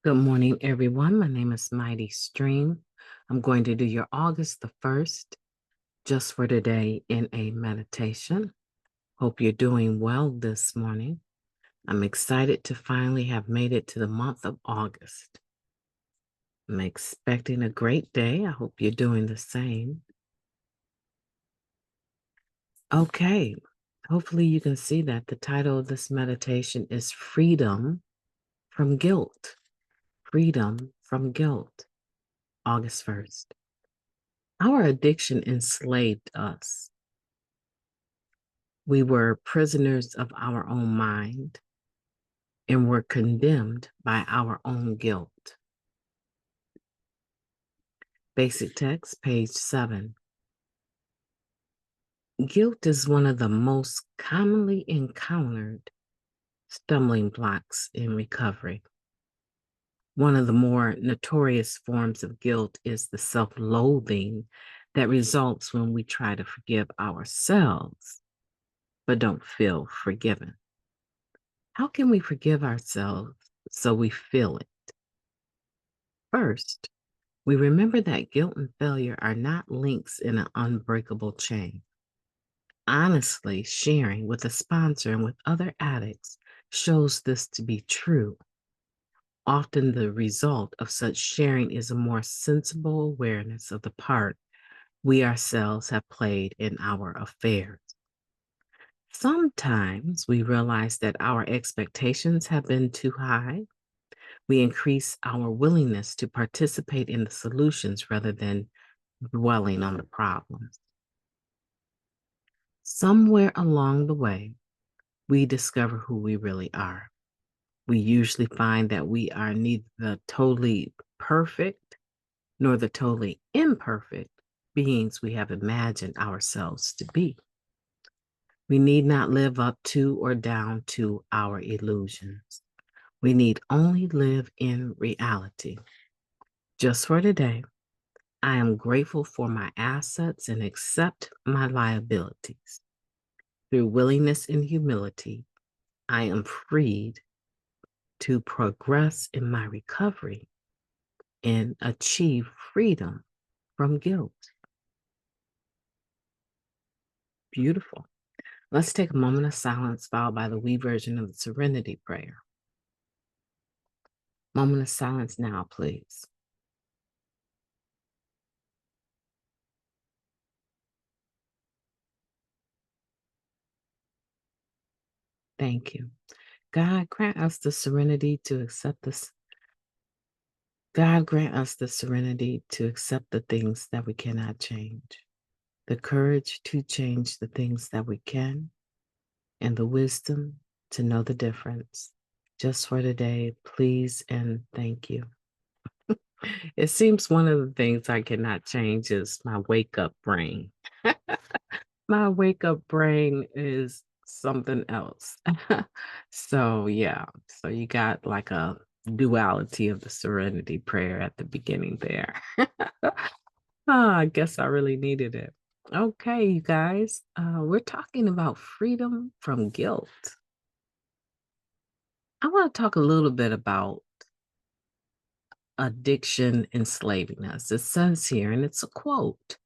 Good morning, everyone. My name is Mighty Stream. I'm going to do your August the 1st, just for today, in a meditation. Hope you're doing well this morning. I'm excited to finally have made it to the month of August. I'm expecting a great day. I hope you're doing the same. Okay, hopefully you can see that the title of this meditation is Freedom from Guilt. Freedom from Guilt, August 1st. Our addiction enslaved us. We were prisoners of our own mind and were condemned by our own guilt. Basic text, page 7. Guilt is one of the most commonly encountered stumbling blocks in recovery. One of the more notorious forms of guilt is the self-loathing that results when we try to forgive ourselves, but don't feel forgiven. How can we forgive ourselves so we feel it? First, we remember that guilt and failure are not links in an unbreakable chain. Honestly, sharing with a sponsor and with other addicts shows this to be true. Often the result of such sharing is a more sensible awareness of the part we ourselves have played in our affairs. Sometimes we realize that our expectations have been too high. We increase our willingness to participate in the solutions rather than dwelling on the problems. Somewhere along the way, we discover who we really are. We usually find that we are neither the totally perfect nor the totally imperfect beings we have imagined ourselves to be. We need not live up to or down to our illusions. We need only live in reality. Just for today, I am grateful for my assets and accept my liabilities. Through willingness and humility, I am freed to progress in my recovery and achieve freedom from guilt. Beautiful. Let's take a moment of silence followed by the we version of the Serenity Prayer. Moment of silence now, please. Thank you. God, grant us the serenity to accept this. God, grant us the serenity to accept the things that we cannot change, the courage to change the things that we can, and the wisdom to know the difference. Just for today, please and thank you. It seems one of the things I cannot change is my wake up brain. My wake up brain is something else. So, yeah. So, you got like a duality of the serenity prayer at the beginning there. I guess I really needed it. Okay, you guys, we're talking about freedom from guilt. I want to talk a little bit about addiction enslaving us. It says here, and it's a quote,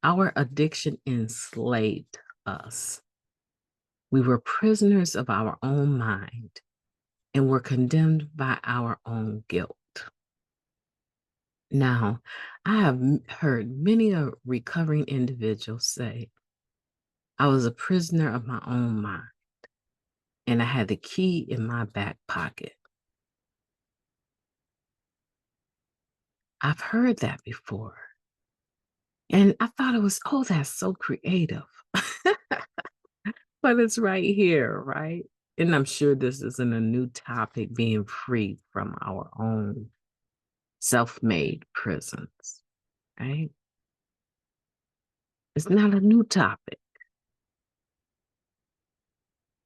our addiction enslaved us. We were prisoners of our own mind and were condemned by our own guilt. Now, I have heard many a recovering individual say, I was a prisoner of my own mind and I had the key in my back pocket. I've heard that before. And I thought it was, oh, that's so creative. But it's right here, right? And I'm sure this isn't a new topic, being free from our own self-made prisons, right? It's not a new topic.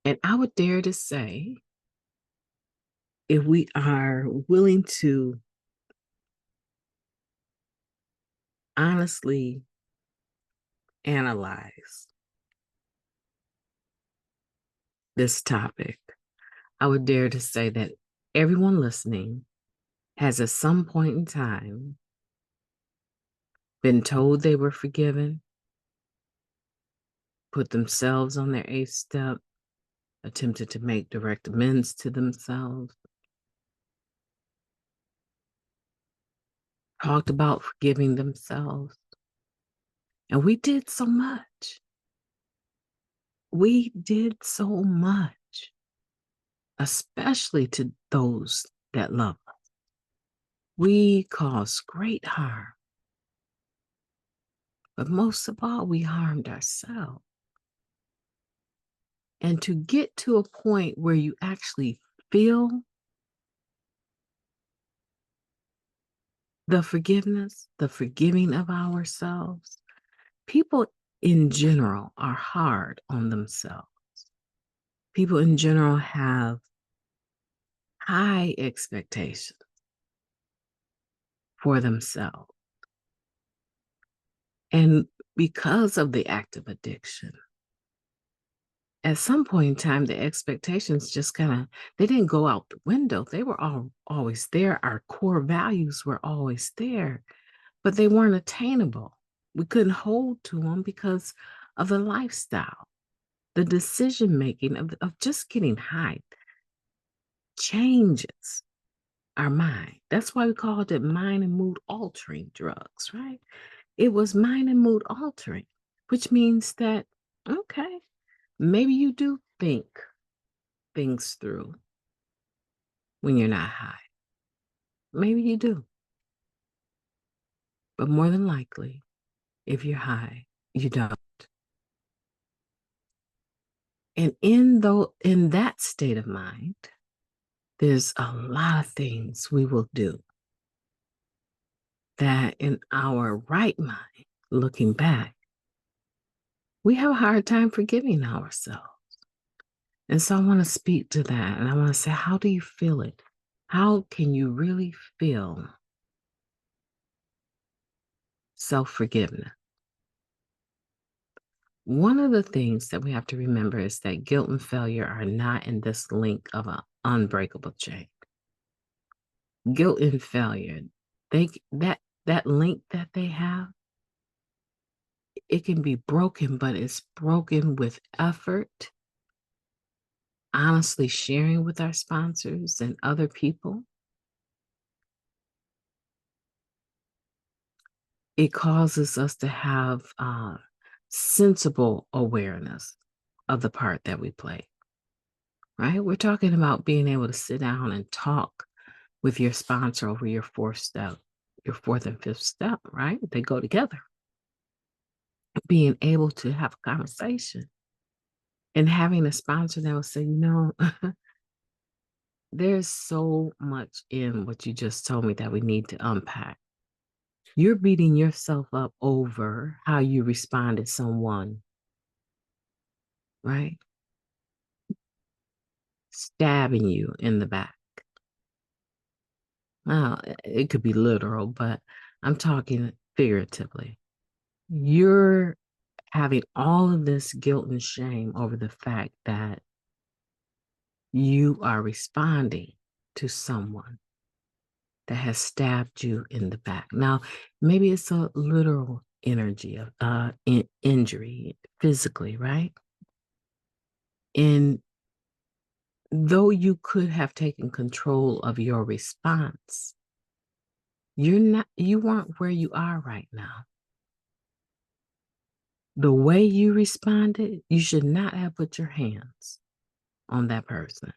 And I would dare to say, if we are willing to honestly analyze this topic, I would dare to say that everyone listening has at some point in time been told they were forgiven, put themselves on their eighth step, attempted to make direct amends to themselves, talked about forgiving themselves. And we did so much. We did so much, especially to those that love us. We caused great harm. But most of all, we harmed ourselves. And to get to a point where you actually feel the forgiveness, the forgiving of ourselves, people in general are hard on themselves. People in general have high expectations for themselves. And because of the act of addiction, at some point in time, the expectations just they didn't go out the window. They were always there. Our core values were always there, but they weren't attainable. We couldn't hold to them because of the lifestyle, the decision making of just getting high changes our mind. That's why we called it mind and mood altering drugs, right? It was mind and mood altering, which means that, okay, maybe you do think things through when you're not high. Maybe you do. But more than likely, if you're high, you don't. And in that state of mind, there's a lot of things we will do that in our right mind, looking back, we have a hard time forgiving ourselves. And so I want to speak to that. And I want to say, how do you feel it? How can you really feel self-forgiveness? One of the things that we have to remember is that guilt and failure are not in this link of an unbreakable chain. Guilt and failure, that link that they have, it can be broken, but it's broken with effort, honestly sharing with our sponsors and other people. It causes us to have sensible awareness of the part that we play, right? We're talking about being able to sit down and talk with your sponsor over your fourth step, your fourth and fifth step, right? They go together. Being able to have a conversation and having a sponsor that will say, there's so much in what you just told me that we need to unpack. You're beating yourself up over how you responded to someone, right? Stabbing you in the back. Well, it could be literal, but I'm talking figuratively. You're having all of this guilt and shame over the fact that you are responding to someone that has stabbed you in the back. Now, maybe it's a literal energy of injury physically, right? And though you could have taken control of your response, you weren't where you are right now. The way you responded, you should not have put your hands on that person.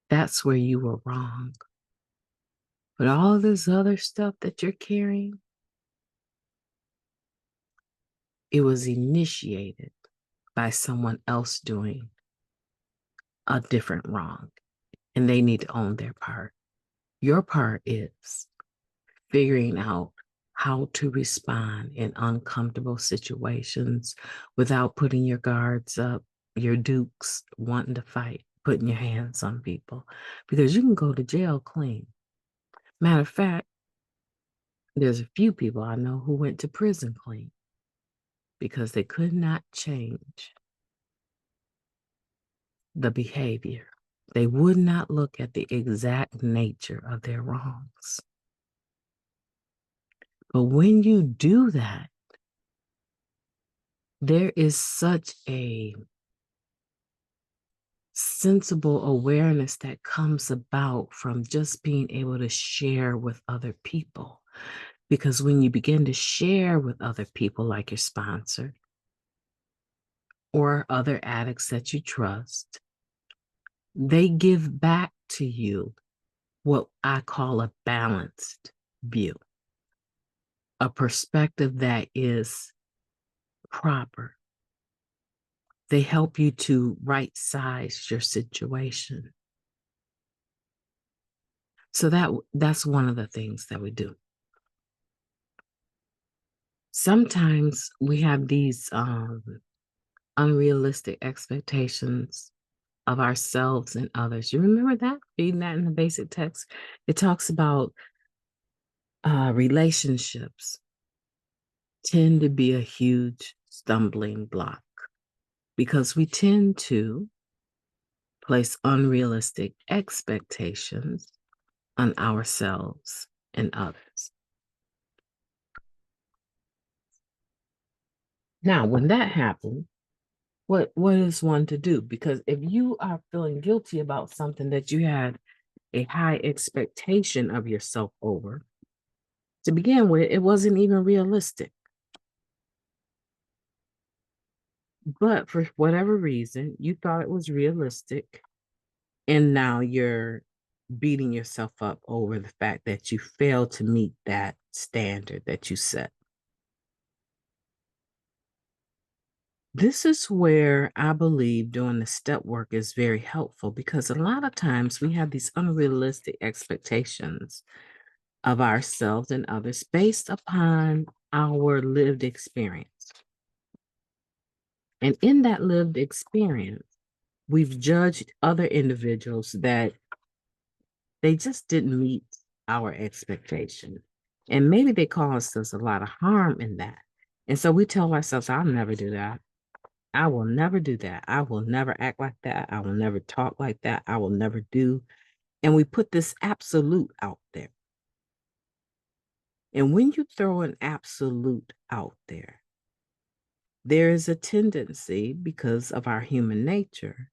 That's where you were wrong. But all this other stuff that you're carrying, it was initiated by someone else doing a different wrong, and they need to own their part. Your part is figuring out how to respond in uncomfortable situations without putting your guards up, your dukes, wanting to fight, putting your hands on people, because you can go to jail clean. Matter of fact, there's a few people I know who went to prison clean because they could not change the behavior. They would not look at the exact nature of their wrongs. But when you do that, there is such a sensible awareness that comes about from just being able to share with other people. Because when you begin to share with other people, like your sponsor or other addicts that you trust, they give back to you what I call a balanced view, a perspective that is proper. They help you to right size your situation. So that's one of the things that we do. Sometimes we have these unrealistic expectations of ourselves and others. You remember that? Reading that in the basic text? It talks about relationships tend to be a huge stumbling block because we tend to place unrealistic expectations on ourselves and others. Now, when that happens, what is one to do? Because if you are feeling guilty about something that you had a high expectation of yourself over, to begin with, it wasn't even realistic. But for whatever reason, you thought it was realistic. And now you're beating yourself up over the fact that you failed to meet that standard that you set. This is where I believe doing the step work is very helpful because a lot of times we have these unrealistic expectations of ourselves and others based upon our lived experience. And in that lived experience, we've judged other individuals that they just didn't meet our expectation. And maybe they caused us a lot of harm in that. And so we tell ourselves, I'll never do that. I will never do that. I will never act like that. I will never talk like that. I will never do. And we put this absolute out there. And when you throw an absolute out there is a tendency because of our human nature.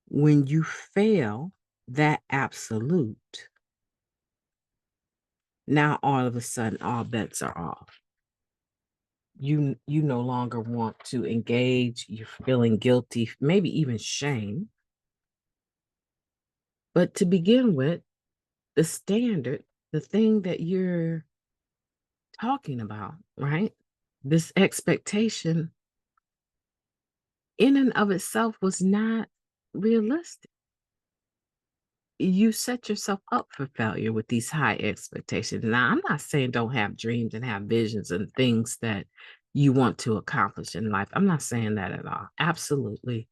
When you fail that absolute, now all of a sudden all bets are off. You no longer want to engage, you're feeling guilty, maybe even shame. But to begin with, the standard, the thing that you're talking about, right? This expectation in and of itself was not realistic. You set yourself up for failure with these high expectations. Now, I'm not saying don't have dreams and have visions and things that you want to accomplish in life. I'm not saying that at all. Absolutely.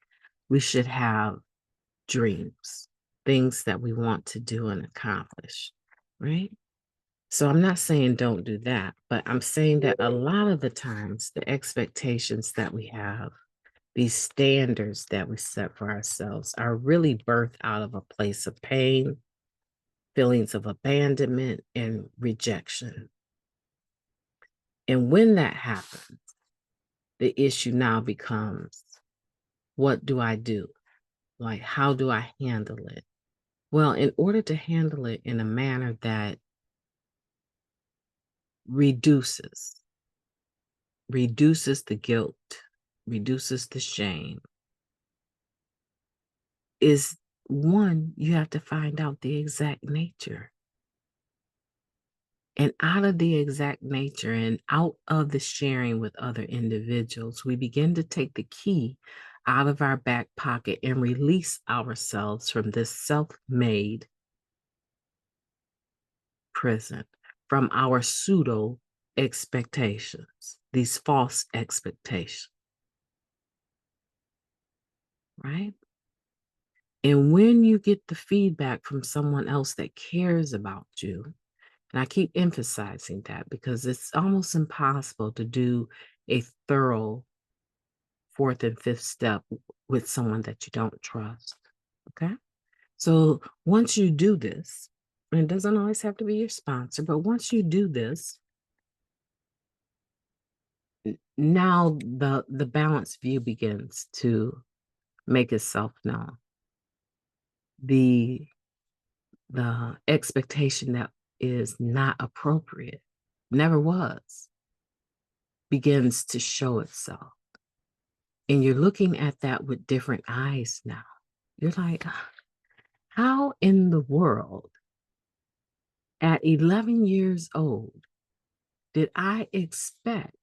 We should have dreams, things that we want to do and accomplish, right? So I'm not saying don't do that, but I'm saying that a lot of the times the expectations that we have, these standards that we set for ourselves are really birthed out of a place of pain, feelings of abandonment, and rejection. And when that happens, the issue now becomes, what do I do? Like, how do I handle it? Well, in order to handle it in a manner that reduces the guilt, reduces the shame, is one, you have to find out the exact nature. And out of the exact nature and out of the sharing with other individuals, we begin to take the key out of our back pocket and release ourselves from this self-made prison, from our pseudo expectations, these false expectations, right? And when you get the feedback from someone else that cares about you, and I keep emphasizing that because it's almost impossible to do a thorough fourth and fifth step with someone that you don't trust. Okay. So once you do this, and it doesn't always have to be your sponsor, but once you do this, now the balanced view begins to make itself known. The the expectation that is not appropriate, never was, begins to show itself. And you're looking at that with different eyes now. You're like, how in the world at 11 years old did I expect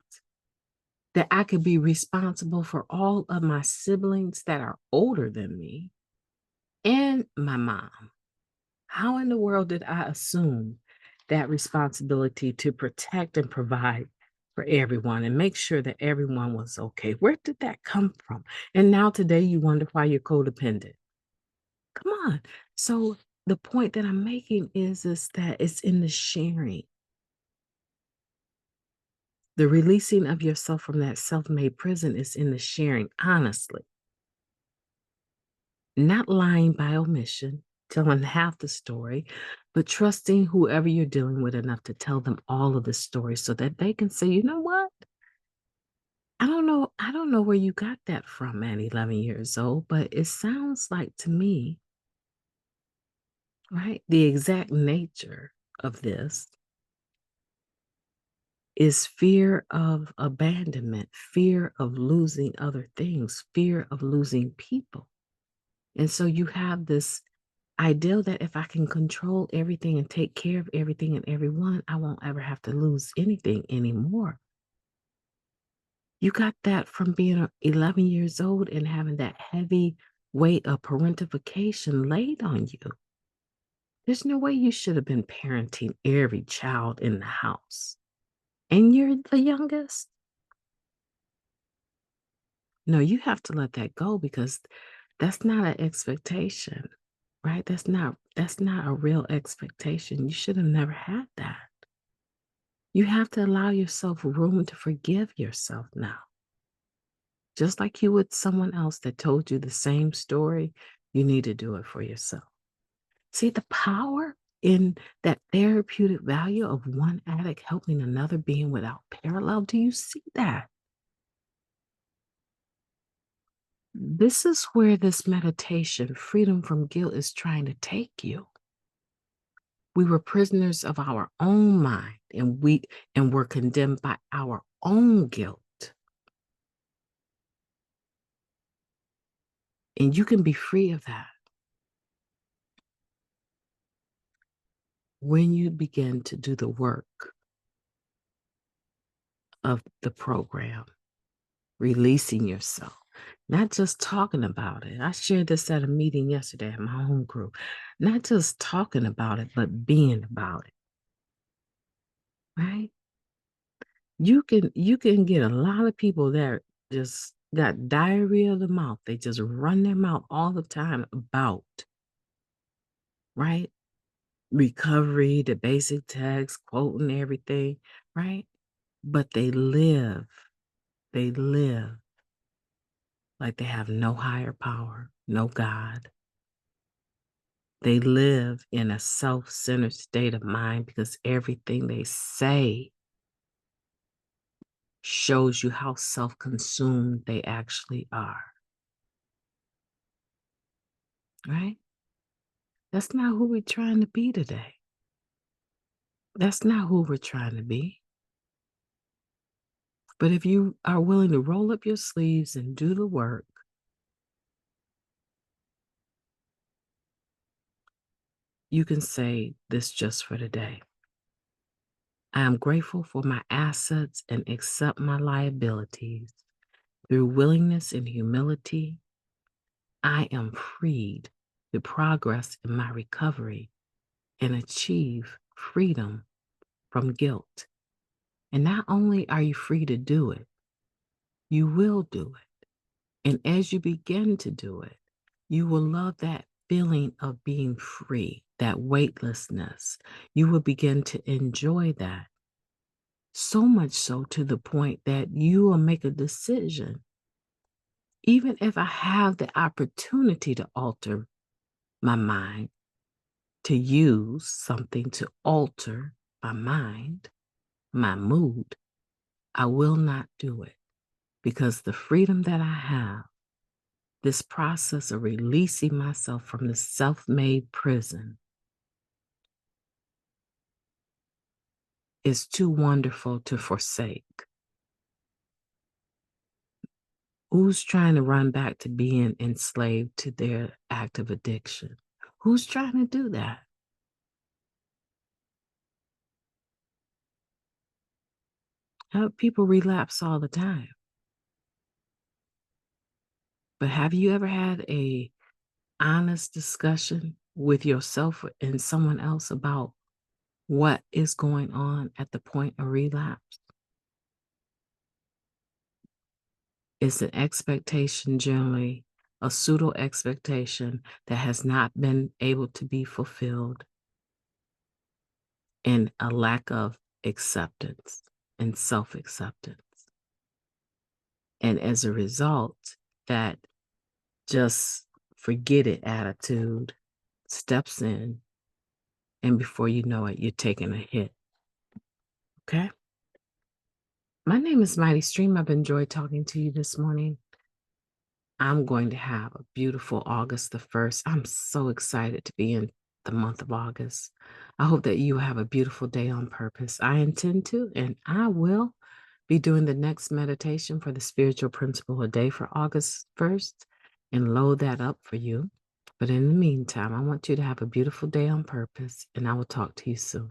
that I could be responsible for all of my siblings that are older than me and my mom? How in the world did I assume that responsibility to protect and provide for everyone and make sure that everyone was okay? Where did that come from? And now today you wonder why you're codependent. Come on. So the point that I'm making is that it's in the sharing, the releasing of yourself from that self-made prison is in the sharing, honestly, not lying by omission, telling half the story, but trusting whoever you're dealing with enough to tell them all of the story so that they can say, you know what? I don't know where you got that from at 11 years old, but it sounds like to me, right? The exact nature of this is fear of abandonment, fear of losing other things, fear of losing people. And so you have this ideal that if I can control everything and take care of everything and everyone, I won't ever have to lose anything anymore. You got that from being 11 years old and having that heavy weight of parentification laid on you. There's no way you should have been parenting every child in the house. And you're the youngest. No, you have to let that go because that's not an expectation, right? That's not a real expectation. You should have never had that. You have to allow yourself room to forgive yourself now. Just like you would someone else that told you the same story, you need to do it for yourself. See the power in that therapeutic value of one addict helping another being without parallel? Do you see that? This is where this meditation, freedom from guilt, is trying to take you. We were prisoners of our own mind and were condemned by our own guilt. And you can be free of that when you begin to do the work of the program, releasing yourself, not just talking about it. I shared this at a meeting yesterday at my home group. Not just talking about it, but being about it, right? You can get a lot of people that just got diarrhea of the mouth. They just run their mouth all the time about, right? Recovery, the basic text, quoting everything, right? But they live like they have no higher power, no God. They live in a self-centered state of mind because everything they say shows you how self-consumed they actually are, right? That's not who we're trying to be today. That's not who we're trying to be. But if you are willing to roll up your sleeves and do the work, you can say this just for today. I am grateful for my assets and accept my liabilities. Through willingness and humility, I am freed to progress in my recovery and achieve freedom from guilt. And not only are you free to do it, you will do it. And as you begin to do it, you will love that feeling of being free, that weightlessness. You will begin to enjoy that. So much so to the point that you will make a decision. Even if I have the opportunity to alter my mind to use something to alter my mind, my mood, I will not do it because the freedom that I have, this process of releasing myself from the self made prison, is too wonderful to forsake. Who's trying to run back to being enslaved to their active addiction? Who's trying to do that? People relapse all the time. But have you ever had a honest discussion with yourself and someone else about what is going on at the point of relapse? It's an expectation, generally, a pseudo expectation that has not been able to be fulfilled, and a lack of acceptance and self acceptance. And as a result, that just forget it attitude steps in, and before you know it, you're taking a hit. Okay. My name is Mighty Stream. I've enjoyed talking to you this morning. I'm going to have a beautiful August the 1st. I'm so excited to be in the month of August. I hope that you have a beautiful day on purpose. I intend to, and I will be doing the next meditation for the spiritual principle a day for August 1st and load that up for you. But in the meantime, I want you to have a beautiful day on purpose, and I will talk to you soon.